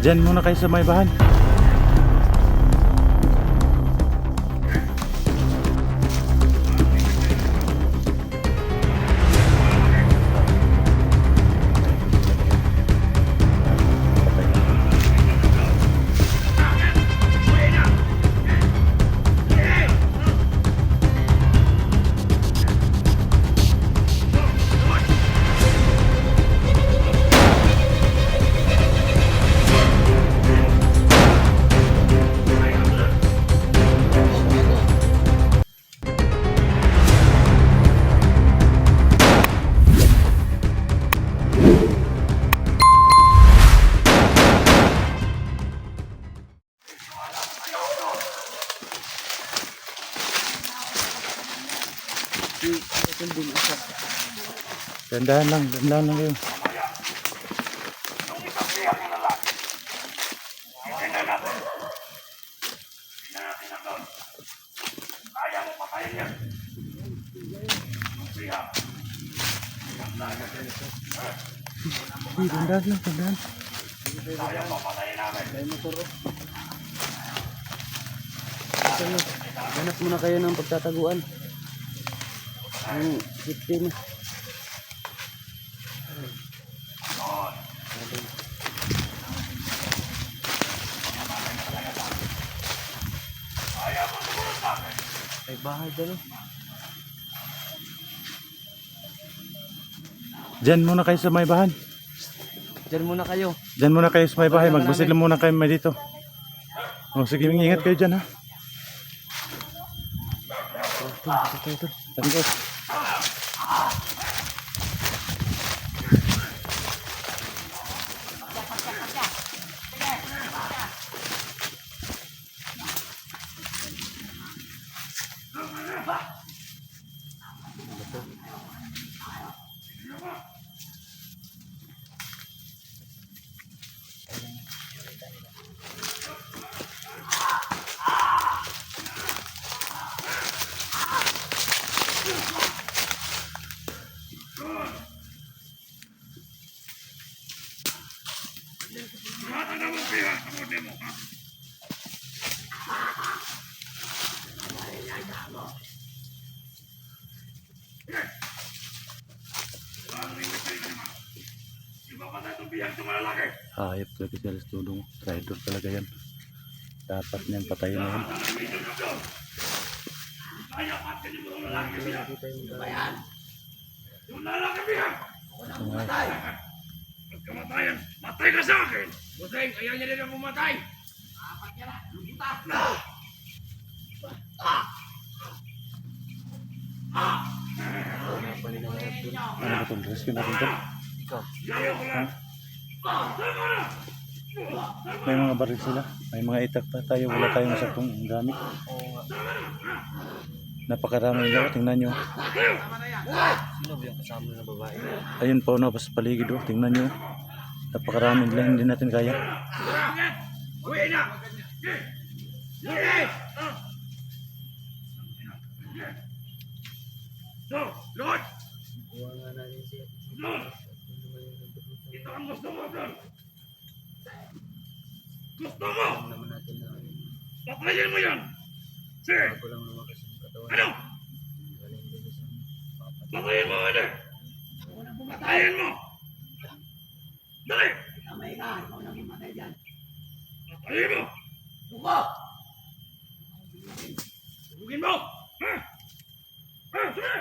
Diyan muna kayo sa may bahan. Dandahan lang kayo. Dandahan lang, dandahan. Hanap muna kayo ng pagtataguan. Ang victim. Ay bahay dalo. Diyan muna kayo sa may bahan. Diyan muna kayo. Diyan muna kayo sa may bahay. Magbusid lang muna kayo may dito. Oh, sige, ingat kayo dyan ha. Ito. Hayop talaga si Alas Dudong. Traitor talaga yan. Dapat niyang patayin na yan. Kamatayan, matay ka sa akin! Buseng, ayaw niya din ang pumatay! Apat niya na! Lugita! Ano ba itong rescue natin ito? May mga baril sila. May mga itak pa tayo. Wala tayong sakong gamit. Napakarami nila. Tingnan nyo. Sino ba yung kasama na babae? Ayun po na sa paligid. Oh. Tingnan nyo. Napakarami nila. Hindi natin kaya. Uwi na! So, Lord! Kuha nga natin siya. Lord! Ito ang gusto mo, Lord! Gusto mo! Naman natin na Patayin mo yan! Sir! bago lang lumakas yung katawan. Ano? Galing din sa papat. Patayin mo, ano? Patayin mo! Dali! Kamay ka, ikaw nang imatay dyan. Patayin mo! Buko! Bugin mo! Ha? Ha? Sige!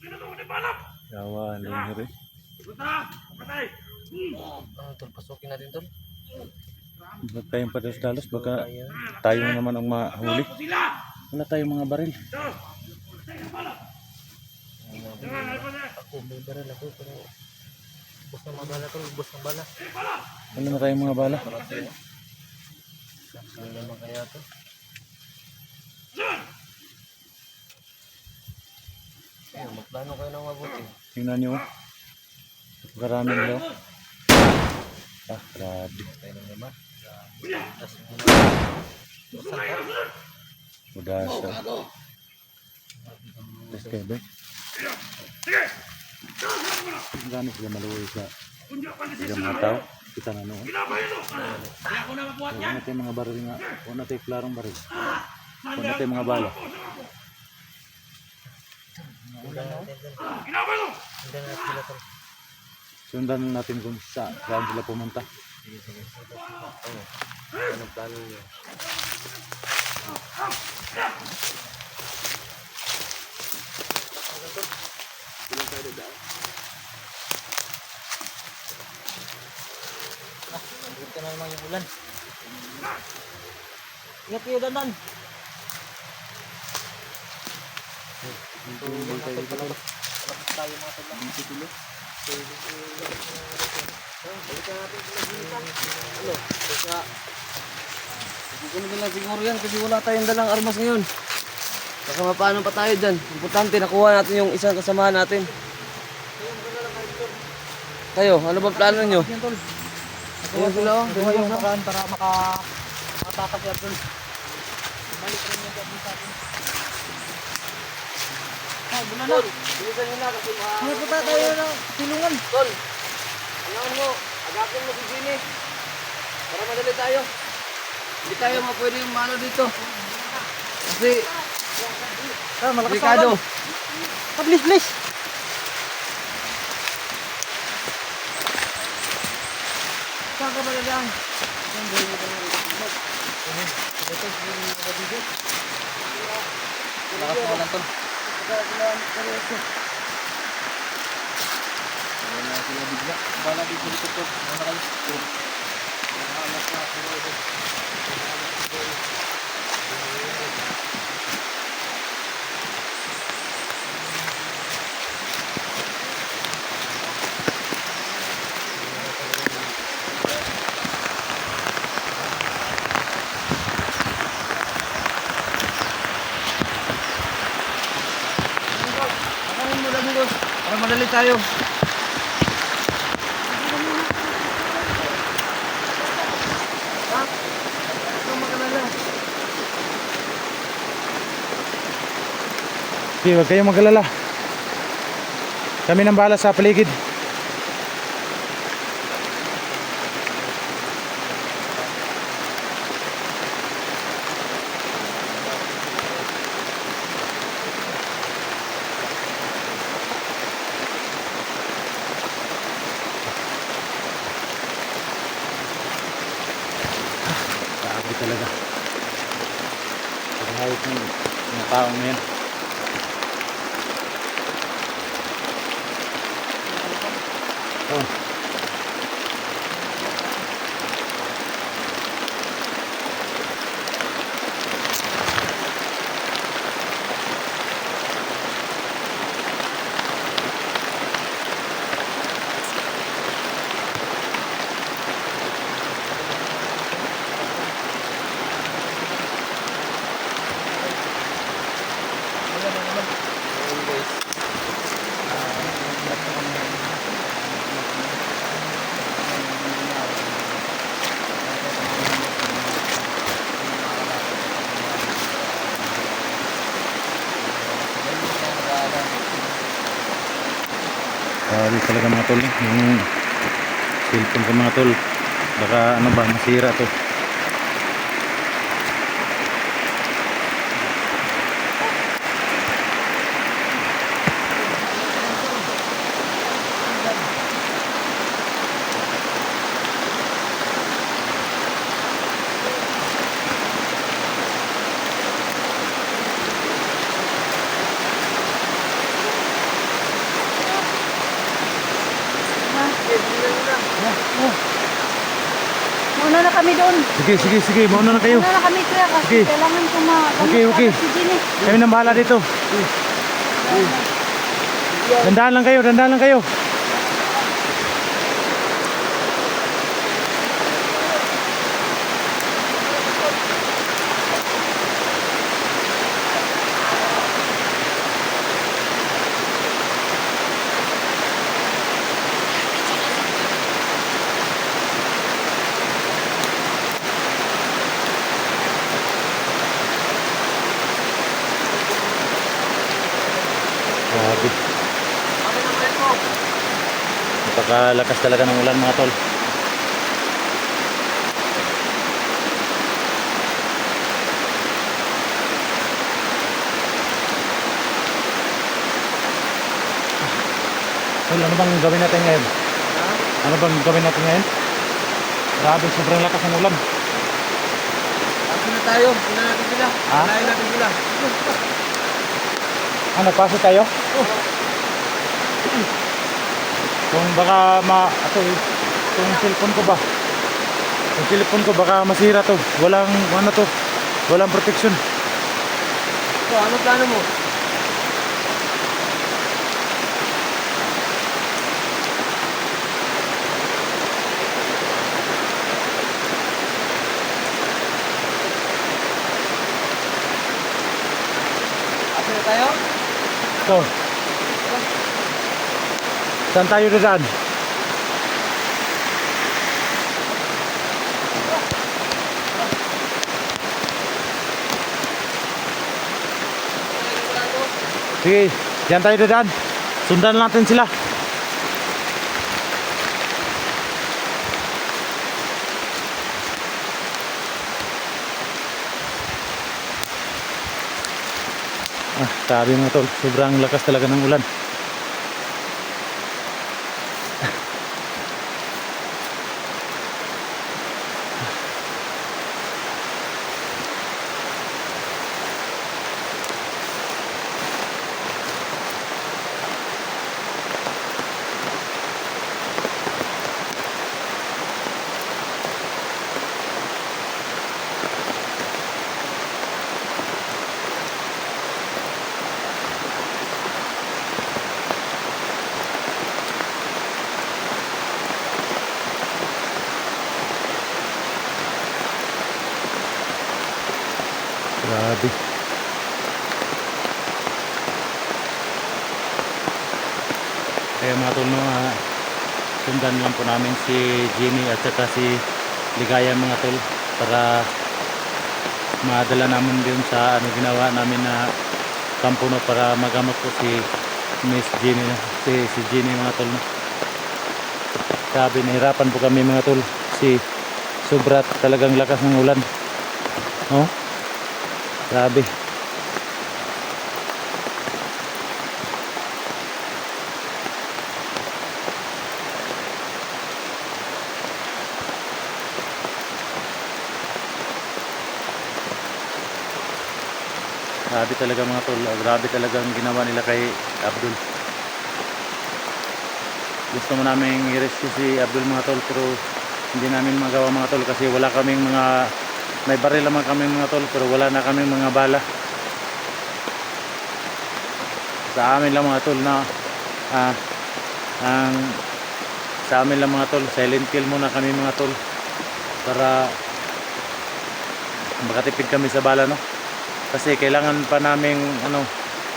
Ano mo? Ano ba alam? Yawa. Ano yung hiri? Punta! Patay! Tol, pasukin natin tol. Ba't tayong padalos-dalos? Baka tayo naman ang mahuli. Ano sila? Wala tayong mga baril. So! Patay ka pala! Ako, may baril ako. Pero bus ng mga bala tol, bus ng bala. Wala na tayong mga bala. Saan naman kaya to? Ayun, magplano kayo ng mabuti. Tingnan nyo. Napakarami nila. Ah, grabe. Tayo ng naman. Tapos Mudasa. Let's go, back. Sige! Ang gamit sila maluwi sa mga tao. kita na noon. Ginabayan mo! Hindi ako na mabuhat Huwag yan! natin mga baril nga. Huwag natin klarong baril. Huwag natin mga bala. Ginabayan mo! Sundan natin kung saan sila pumunta. Anong plano niyo? Ito na naman yung ulan. Ingat kayo, Danan. Tayo mga taglang. Balikan natin sila dito. Ano? Basta gugulo lang siguro yan kasi wala tayong dalang armas ngayon. Baka mapaano pa tayo dyan. Importante nakuha natin yung isang kasamahan natin. Kayo, ano ba plano nyo? Ayun sila oh. Buhay yung makaan para makatakas yan dun. Balik rin yung gabi sa atin. Ay, bula na. Bilisan nyo na kasi Hindi pa tayo ng tulungan. Tol, ano mo? Agapin mo si Gini. Para madali tayo. Hindi tayo mapwede yung mano dito. Kasi malakas Ricardo. Please, please. Saan ka ba dadaan? Lakas mo lang, Tol. Wala sila bigla. Bala dito dito, Tol. Ano kayo? Pakanin mo lang dito para madali tayo. Ha? Ikaw magalala. Okay, huwag kayong mag-alala. Kami nang bahala sa paligid. Sabi talaga. Pag-hayop ng mga taong na yan. Oh. Grabe talaga mga tol, yung cellphone ko mga tol, baka ano ba, masira to. Muna na kami doon. Sige, mauna na kayo. Muna na kami kuya kasi Sige. kailangan Okay. si Ginny. Kami nang bahala dito. Dandahan lang kayo. Grabe. Napakalakas talaga ng ulan mga tol. Tol, ano bang gawin natin ngayon? Ano bang gawin natin ngayon? Grabe, sobrang lakas ng ulan. Asin na tayo. Sila natin sila. Ha? Sinayin natin sila. Ano, pasok tayo? Kung baka yung cellphone ko ba? Yung cellphone ko baka masira to. Walang, ano to? Walang protection. So, ano plano mo? Asin na tayo? So, saan tayo dadaan? Sige, diyan tayo dadaan. Sundan natin sila. Sabi mga tol, sobrang lakas talaga ng ulan. Grabe. Kaya mga tol, no, sundan lang po namin si Jimmy at saka si Ligaya mga tol para madala namin din sa ano ginawa namin na kampo, no, para magamot po si Miss Jenny, si Jenny mga tol, no. Sabi, nahirapan po kami mga tol, si sobra talagang lakas ng ulan, no. Grabe. Grabe talaga mga tol. Grabe talaga ang ginawa nila kay Abdul. Gusto mo namin i-rescue si Abdul mga tol, pero hindi namin magawa mga tol kasi wala kaming mga, may baril naman kaming mga tol, pero wala na kaming mga bala. Sa amin lang mga tol na sa amin lang mga tol, silent kill muna kami mga tol para makatipid kami sa bala, no. Kasi kailangan pa naming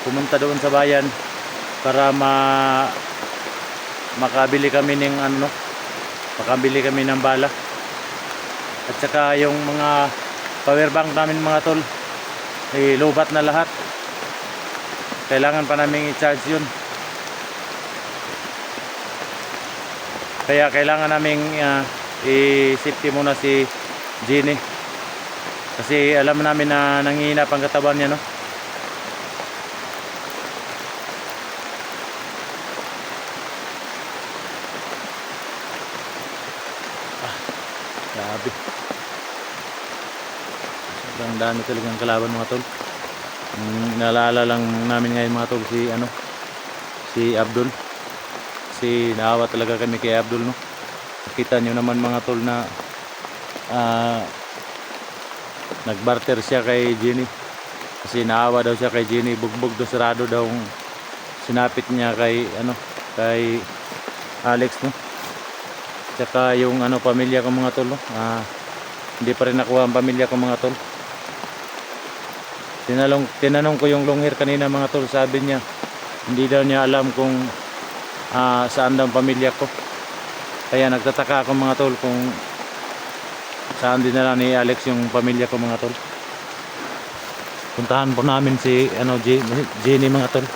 pumunta doon sa bayan para makabili kami ng bala. At saka yung mga power bank namin mga tol, lubat na lahat. Kailangan pa namin i-charge yun. Kaya kailangan namin i-safety muna si Jenny. Kasi alam namin na nanghihina pang katawan niya, no. Grabe. Sobrang dami talagang kalaban mga tol. Naalala lang namin ngayon mga tol si Abdul. Si naawa talaga kami kay Abdul, no. Kita nyo naman mga tol na nagbarter siya kay Jenny kasi naawa daw siya kay Jenny. Bugbog daw, sarado daw sinapit niya kay Alex, no. Tsaka yung pamilya ko mga tol, no, hindi pa rin nakuha ang pamilya ko mga tol. Tinanong ko yung long hair kanina mga tol, sabi niya hindi daw niya alam kung saan daw ang pamilya ko. Kaya nagtataka ako mga tol kung saan dinala ni Alex yung pamilya ko mga tol. Puntahan po namin si Jenny mga tol.